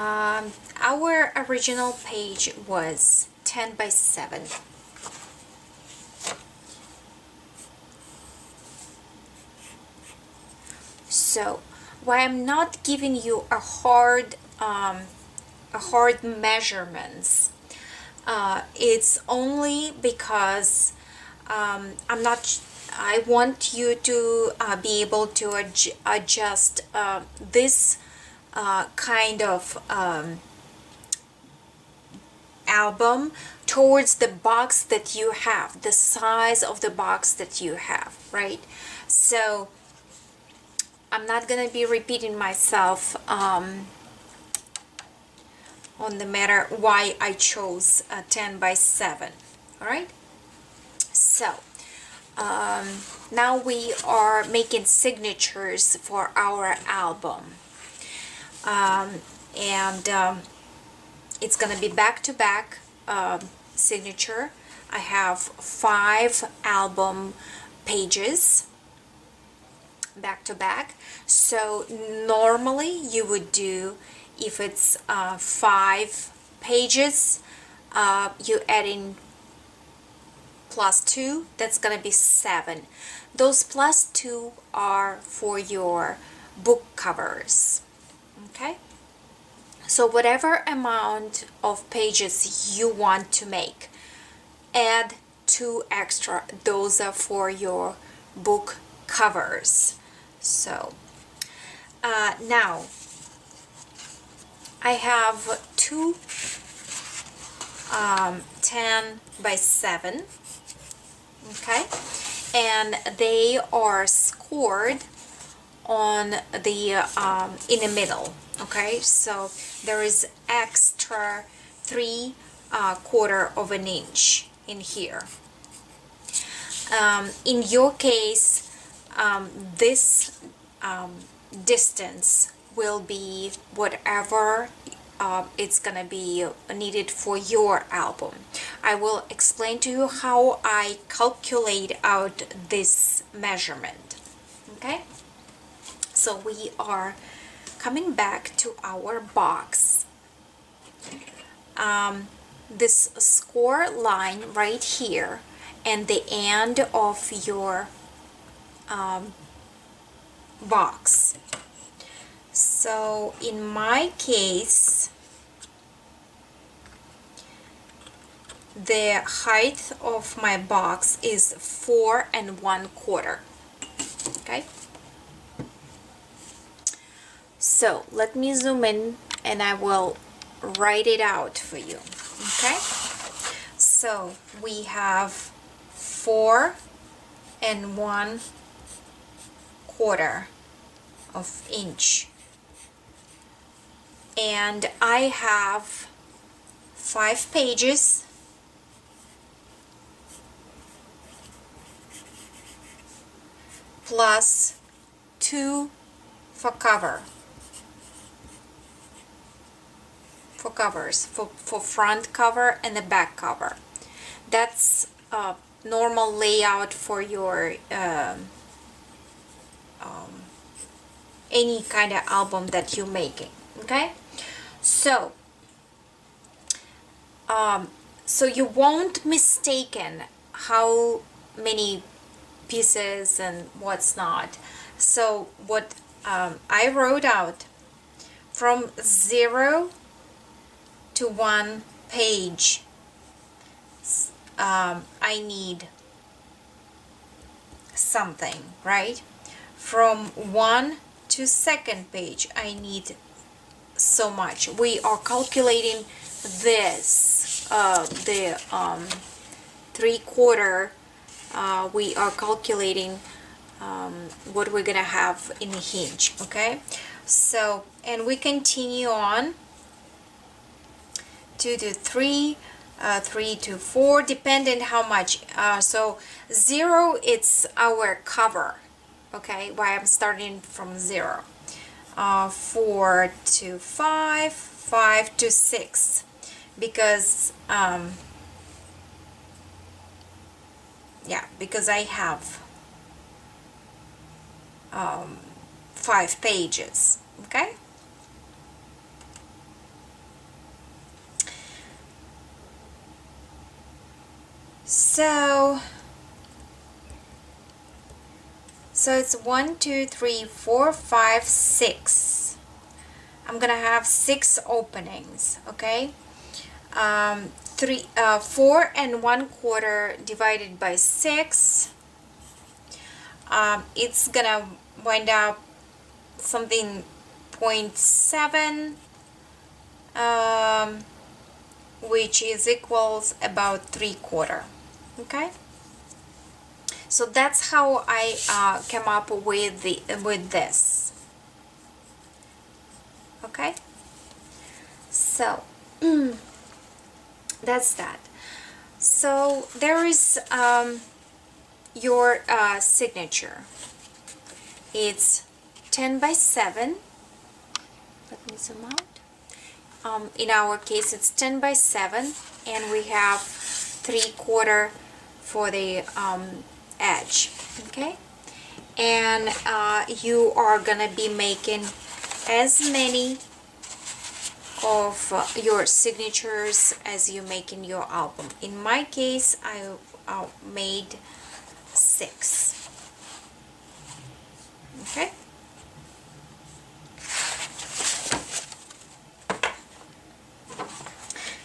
Our original page was 10 by 7. So why I'm not giving you a hard measurements, it's only because I want you to be able to adjust this kind of album towards the box that you have, the size of the box that you have, right? So I'm not gonna be repeating myself on the matter why I chose 10 by 7. All right, so now we are making signatures for our album, and it's gonna be back-to-back signature. I have 5 album pages back to back. So normally you would do, if it's 5 pages, you add in +2, that's gonna be 7. Those +2 are for your book covers. Okay, so whatever amount of pages you want to make, add 2 extra. Those are for your book covers. So now I have 2 10 by 7, okay, and they are scored on the in the middle. Okay, so there is extra 3/4 of an inch in here. In your case, this distance will be whatever it's gonna be needed for your album. I will explain to you how I calculate out this measurement. Okay, so we are coming back to our box. This score line right here and the end of your box. So in my case, the height of my box is 4 1/4. Okay, so let me zoom in and I will write it out for you. Okay, so we have 4 1/4 of inch, and I have 5 pages plus 2 for covers, for front cover and the back cover. That's a normal layout for your any kind of album that you're making. Okay, so so you won't mistaken how many pieces and what's not. So what I wrote out, from 0 to 1 page, I need something, right? From 1 to 2nd page, I need so much. We are calculating this, the 3/4. We are calculating what we're gonna have in the hinge. Okay, so, and we continue on to the 3 to 4, depending how much. So 0, it's our cover. Okay, why I'm starting from 0. 4 to 5, 5 to 6, because yeah, because I have 5 pages. Okay, So it's 1, 2, 3, 4, 5, 6. I'm gonna have 6 openings, okay? 4 and 1/4 divided by 6. It's gonna wind up something 0.7, which is equals about 3/4. Okay, so that's how I came up with this. Okay, so that's that. So there is your signature. It's 10 by 7. Let me zoom out. In our case, it's 10 by 7, and we have 3/4 for the edge. Okay, and you are gonna be making as many of your signatures as you make in your album. In my case, I made 6. Okay.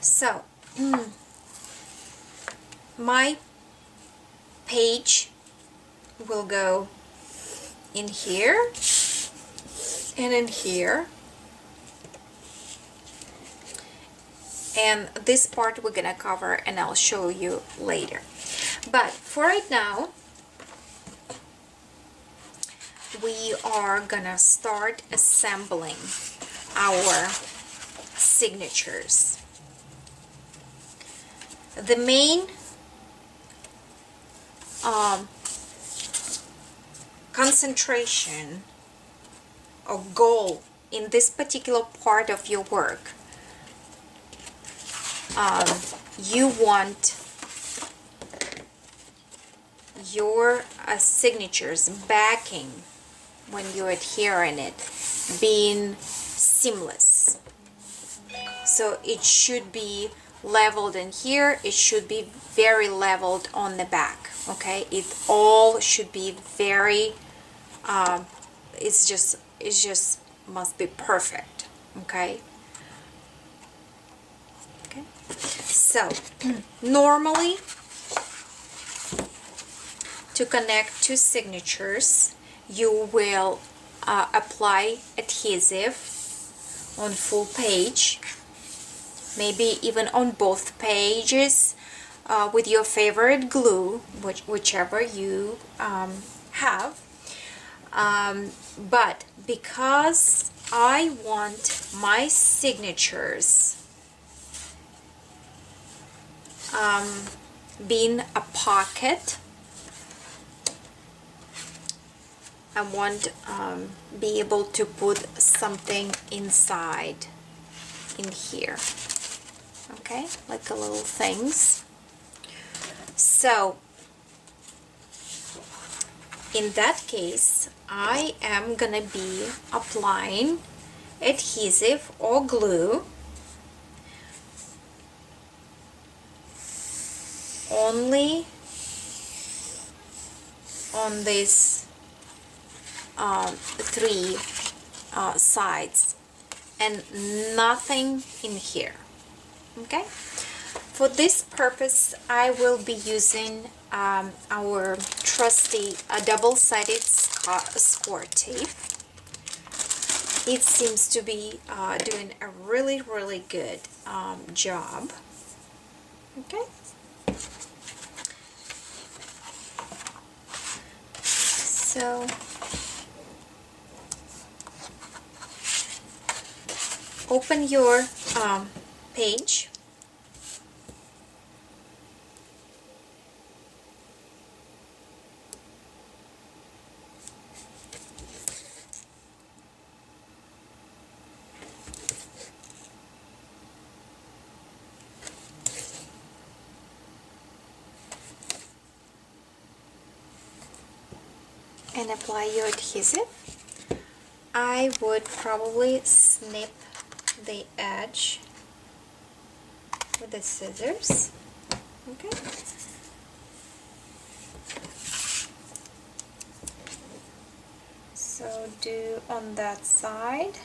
So my page will go in here and in here, and this part we're gonna cover and I'll show you later. But for right now, we are gonna start assembling our signatures. The main concentration or goal in this particular part of your work, you want your signatures backing when you're adhering it being seamless. So it should be leveled in here, it should be very leveled on the back. Okay, it all should be very it's just must be perfect. Okay, so normally to connect 2 signatures, you will apply adhesive on full page, maybe even on both pages, with your favorite glue, whichever you have. But because I want my signatures being a pocket, I want be able to put something inside in here. Okay, like a little things. So in that case, I am gonna be applying adhesive or glue only on these 3 sides and nothing in here. Okay, for this purpose I will be using our trusty double-sided score tape. It seems to be doing a really good job. Okay, so open your page. And apply your adhesive. I would probably snip the edge with the scissors. Okay, So do on that side.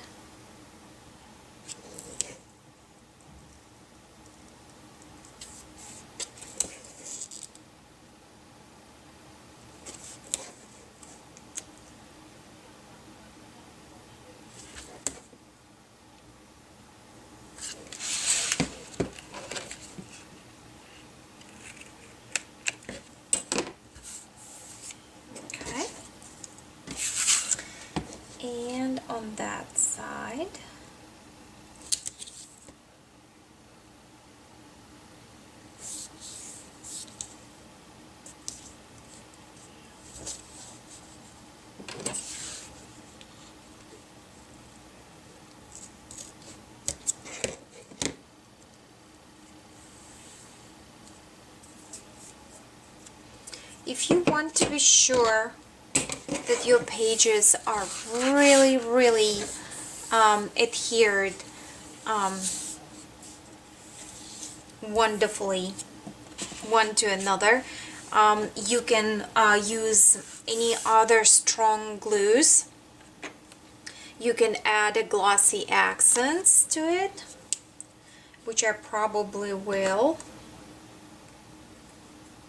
Okay. And on that side. If you want to be sure that your pages are really adhered wonderfully one to another, you can use any other strong glues. You can add a glossy accents to it, which I probably will.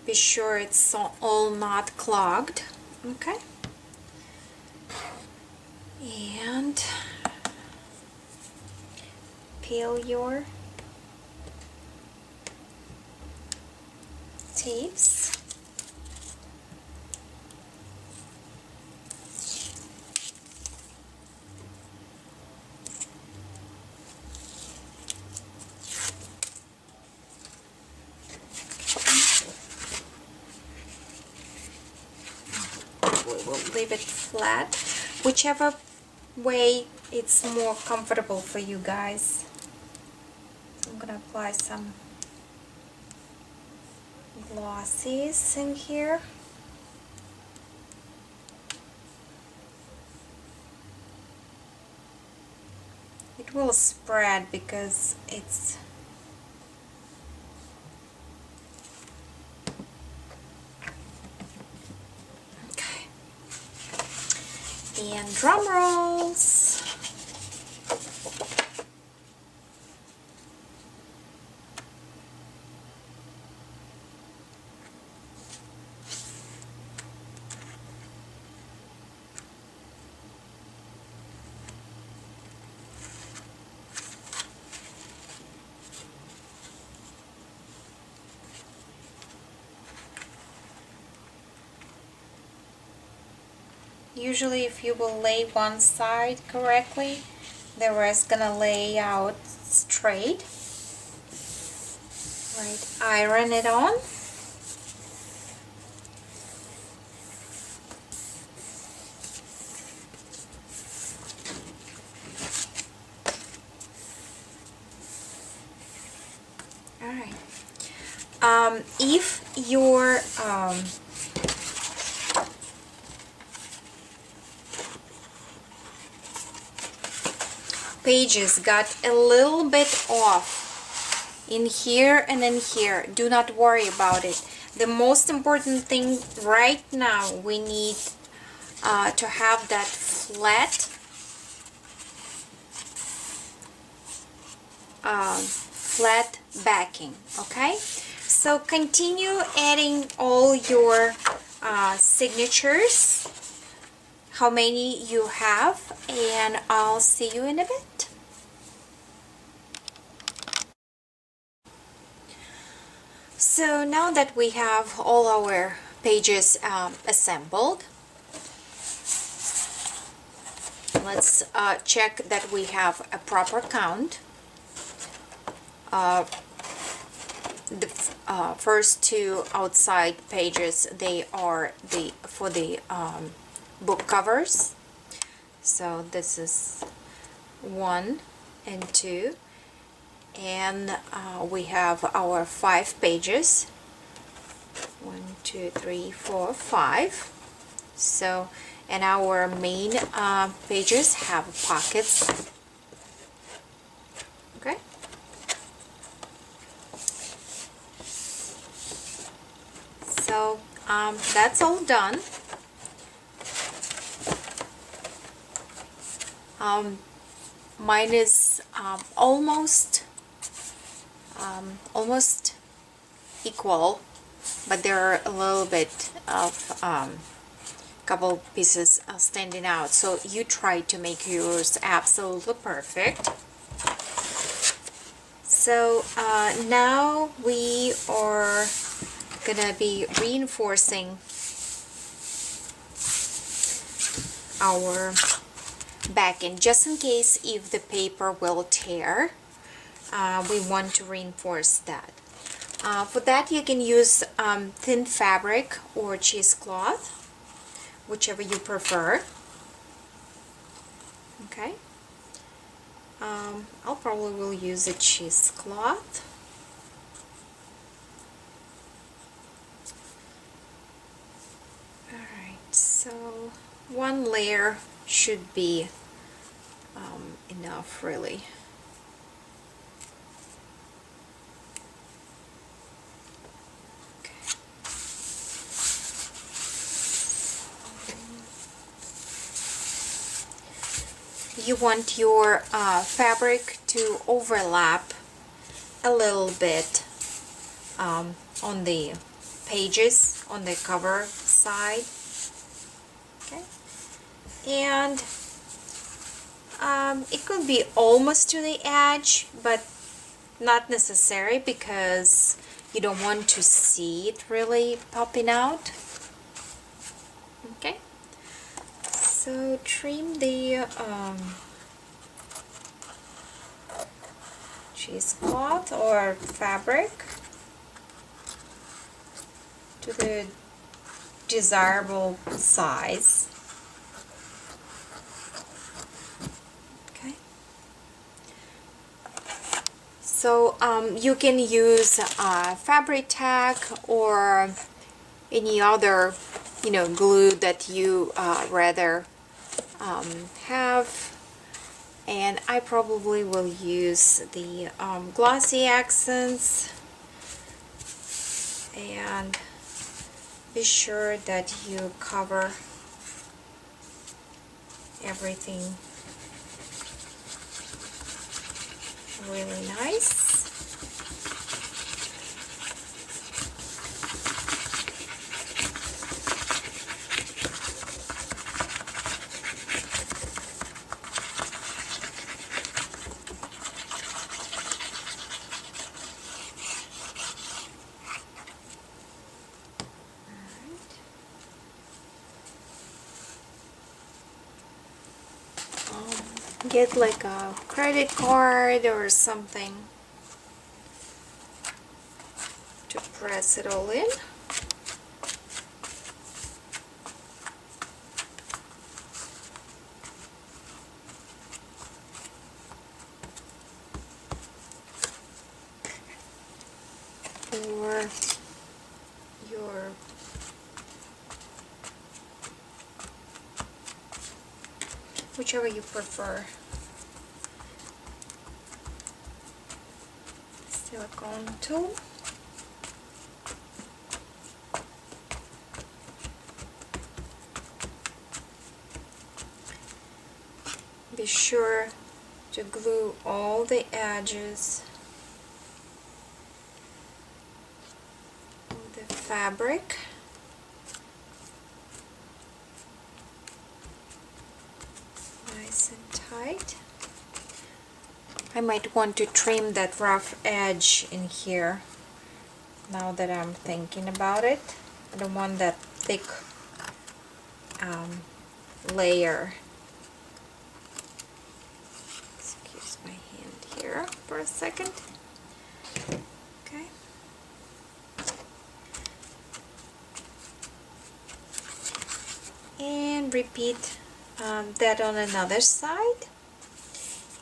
Be sure it's all not clogged. Okay. And peel your tapes. We'll leave it flat, whichever way it's more comfortable for you guys. I'm gonna apply some glossies in here. It will spread because it's okay. And drum rolls. Usually if you will lay one side correctly, the rest gonna lay out straight. Right, iron it on. Alright. If your pages got a little bit off in here and in here, do not worry about it. The most important thing right now, we need to have that flat flat backing. Okay, so continue adding all your signatures, how many you have, and I'll see you in a bit. So now that we have all our pages assembled, let's check that we have a proper count. The first two outside pages, they are for the book covers. So this is 1 and 2, and we have our 5 pages. 1, 2, 3, 4, 5. So, and our main pages have pockets. Okay. So that's all done. Mine is almost equal, but there are a little bit of couple pieces standing out, so you try to make yours absolutely perfect. So now we are gonna be reinforcing our backing, just in case if the paper will tear. We want to reinforce that. For that you can use thin fabric or cheesecloth, whichever you prefer. Okay. I'll probably will use a cheesecloth. Alright, so one layer should be enough, really. You want your fabric to overlap a little bit on the pages, on the cover side. Okay, and it could be almost to the edge, but not necessary, because you don't want to see it really popping out. Okay. So trim the cheesecloth or fabric to the desirable size. Okay. So you can use fabric tack or any other, glue that you rather have, and I probably will use the glossy accents, and be sure that you cover everything really nice. Get like a credit card or something to press it all in. Or your whichever you prefer. Silicone tool. Be sure to glue all the edges of the fabric. Nice and tight. I might want to trim that rough edge in here now that I'm thinking about it. I don't want that thick layer. Excuse my hand here for a second. Okay. And repeat that on another side.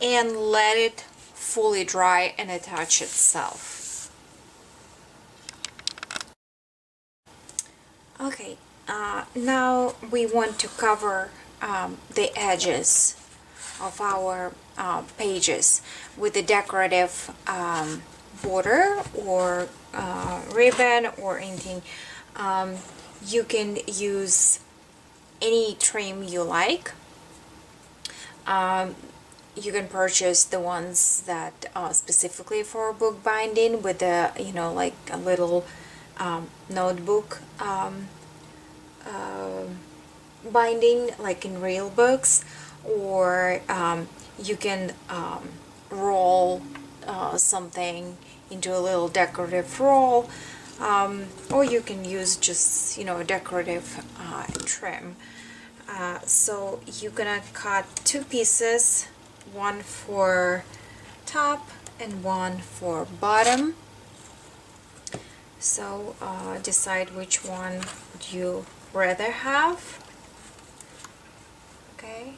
And let it fully dry and attach itself. Okay, now we want to cover the edges of our pages with a decorative border or ribbon or anything. You can use any trim you like. You can purchase the ones that are specifically for book binding with a, you know, like a little notebook binding, like in real books, or you can roll something into a little decorative roll, or you can use just, you know, a decorative trim. So you're gonna cut two pieces, one for top and one for bottom. So decide which one you rather have. Okay,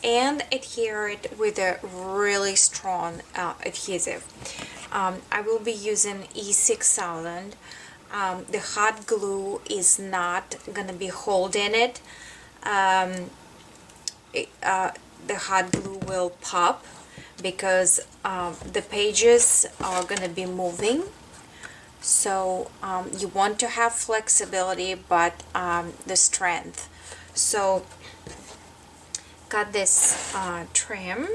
and adhere it with a really strong adhesive. I will be using E6000. The hot glue is not gonna be holding it. The hot glue will pop because the pages are gonna be moving. So you want to have flexibility, but the strength. So cut this trim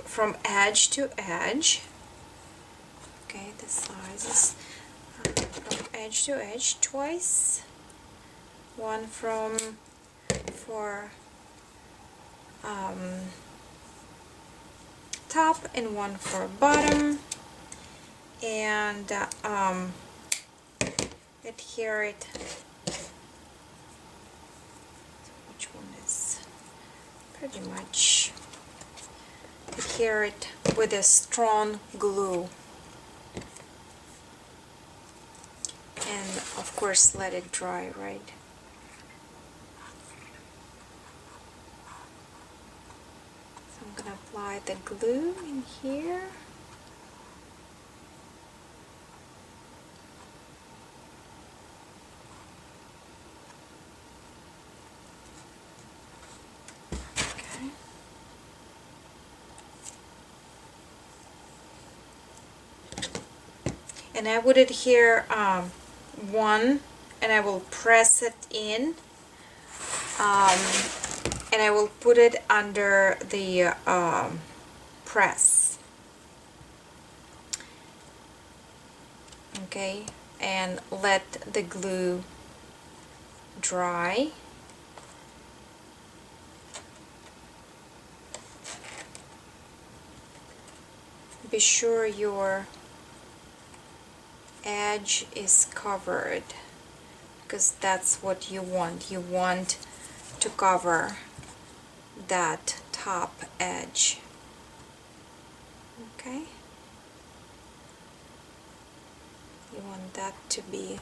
from edge to edge. Okay, the sizes from edge to edge twice. One for top and one for bottom, and adhere it. Which one is pretty much adhere it with a strong glue, and of course let it dry, right? So I'm gonna apply the glue in here. And I would adhere one, and I will press it in, and I will put it under the press. Okay, and let the glue dry. Be sure your edge is covered, because that's what you want. You want to cover that top edge. Okay, you want that to be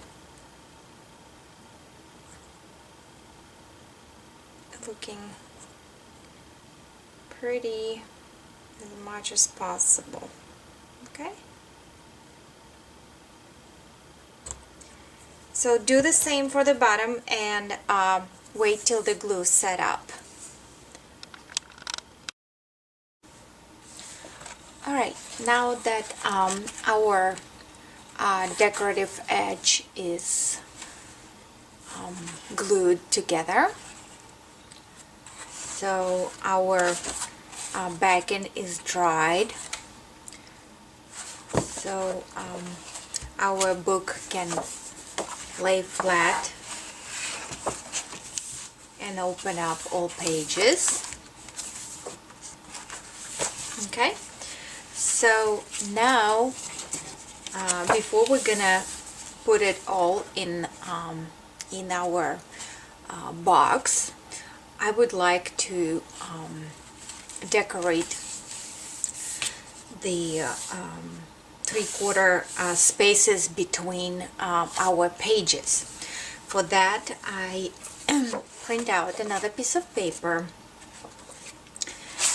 looking pretty as much as possible. Okay, so do the same for the bottom, and wait till the glue set up. Alright, now that our decorative edge is glued together, so our backing is dried, so our book can lay flat and open up all pages. Okay, so now before we're gonna put it all in our box, I would like to decorate the 3/4 spaces between our pages. For that, I print out another piece of paper,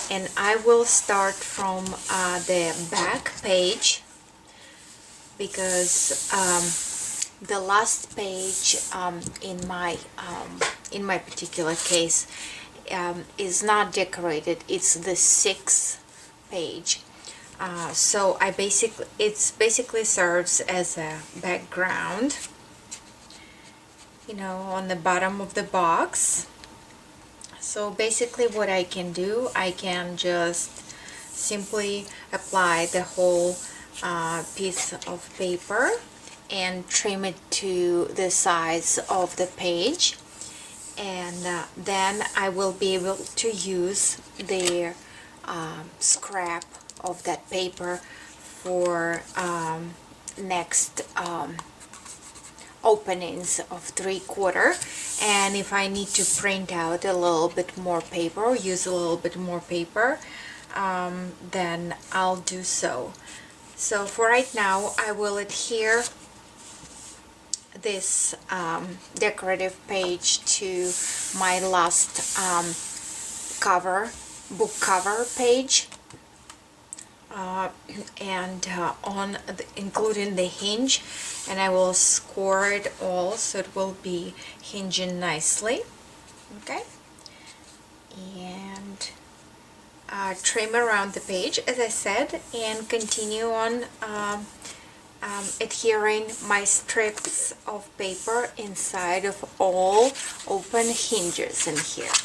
and I will start from the back page, because the last page in my particular case is not decorated. It's the 6th page. So it basically serves as a background. on the bottom of the box. So basically what I can do, I can just simply apply the whole piece of paper and trim it to the size of the page, and then I will be able to use the scrap of that paper for next openings of 3/4. And if I need to print out a little bit more paper or use a little bit more paper, then I'll do so. So for right now, I will adhere this decorative page to my last book cover page, and including the hinge, and I will score it all so it will be hinging nicely. Okay, and trim around the page as I said, and continue on adhering my strips of paper inside of all open hinges in here.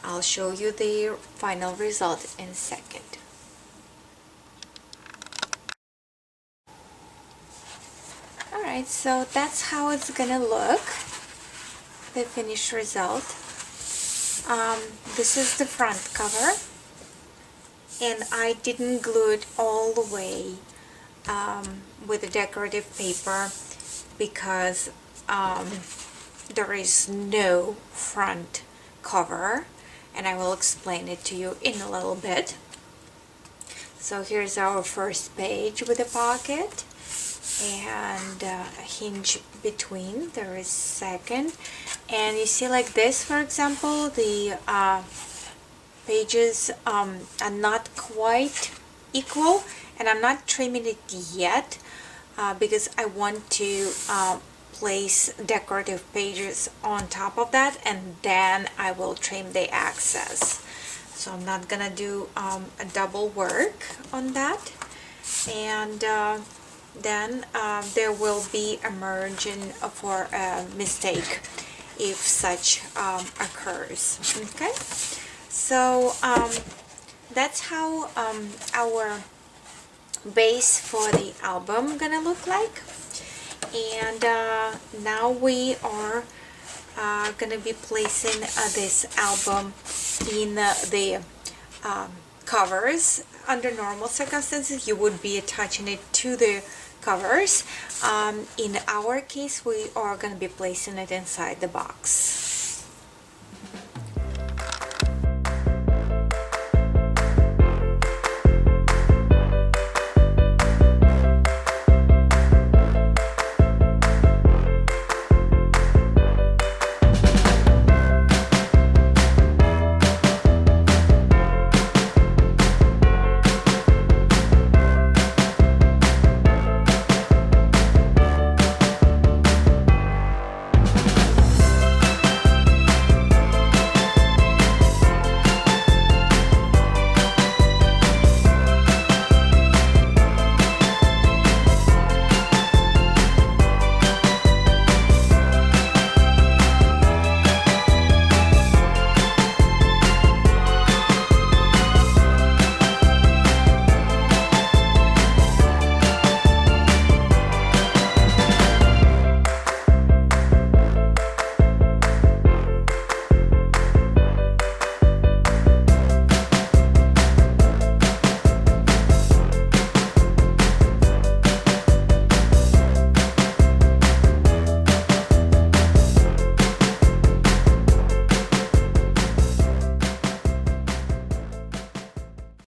I'll show you the final result in a second. Alright, so that's how it's gonna look, the finished result. This is the front cover, and I didn't glue it all the way with the decorative paper because there is no front cover, and I will explain it to you in a little bit. So here's our first page with a pocket and a hinge between. There is second, and you see like this, for example, the pages are not quite equal, and I'm not trimming it yet because I want to place decorative pages on top of that, and then I will trim the excess. So I'm not gonna do a double work on that, and then there will be a margin for a mistake if such occurs. Okay, so that's how our base for the album gonna look like. And now we are gonna be placing this album in the covers. Under normal circumstances you would be attaching it to the covers. In our case we are going to be placing it inside the box.